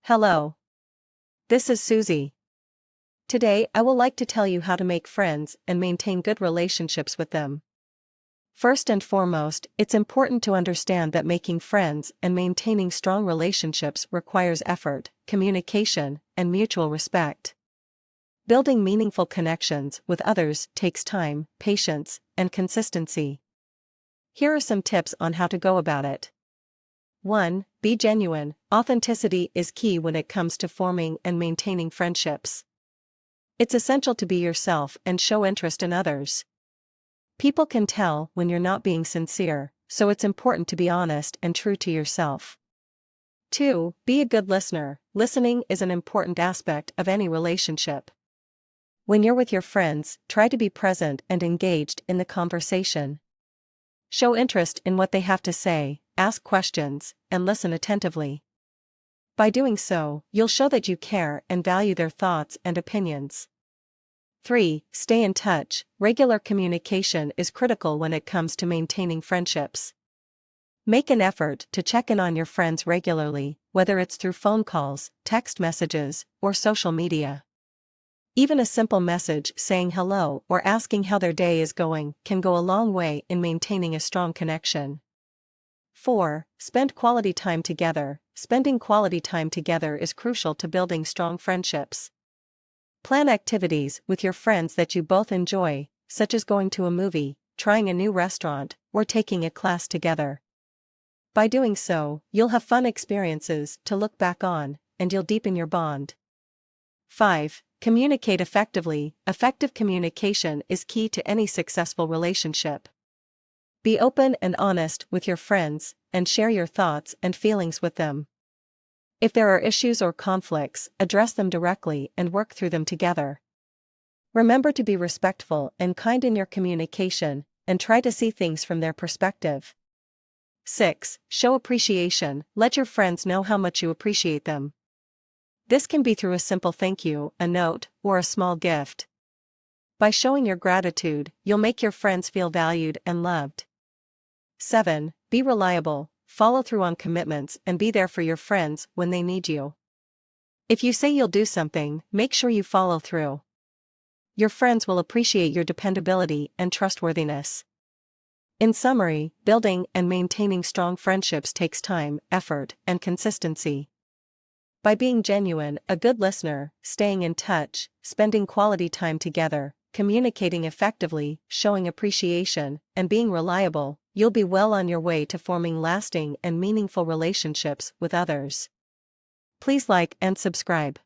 Hello. This is Susie. Today I will like to tell you how to make friends and maintain good relationships with them. First and foremost, it's important to understand that making friends and maintaining strong relationships requires effort, communication, and mutual respect. Building meaningful connections with others takes time, patience, and consistency. Here are some tips on how to go about it. 1. Be genuine. Authenticity is key when it comes to forming and maintaining friendships. It's essential to be yourself and show interest in others. People can tell when you're not being sincere, so it's important to be honest and true to yourself. 2. Be a good listener. Listening is an important aspect of any relationship. When you're with your friends, try to be present and engaged in the conversation. Show interest in what they have to say, ask questions, and listen attentively. By doing so, you'll show that you care and value their thoughts and opinions. 3. Stay in touch. Regular communication is critical when it comes to maintaining friendships. Make an effort to check in on your friends regularly, whether it's through phone calls, text messages, or social media. Even a simple message saying hello or asking how their day is going can go a long way in maintaining a strong connection. 4. Spend quality time together. Spending quality time together is crucial to building strong friendships. Plan activities with your friends that you both enjoy, such as going to a movie, trying a new restaurant, or taking a class together. By doing so, you'll have fun experiences to look back on, and you'll deepen your bond. 5. Communicate effectively. Effective communication is key to any successful relationship. Be open and honest with your friends, and share your thoughts and feelings with them. If there are issues or conflicts, address them directly and work through them together. Remember to be respectful and kind in your communication, and try to see things from their perspective. 6. Show appreciation. Let your friends know how much you appreciate them. This can be through a simple thank you, a note, or a small gift. By showing your gratitude, you'll make your friends feel valued and loved. 7. Be reliable. Follow through on commitments and be there for your friends when they need you. If you say you'll do something, make sure you follow through. Your friends will appreciate your dependability and trustworthiness. In summary, building and maintaining strong friendships takes time, effort, and consistency. By being genuine, a good listener, staying in touch, spending quality time together, communicating effectively, showing appreciation, and being reliable, you'll be well on your way to forming lasting and meaningful relationships with others. Please like and subscribe.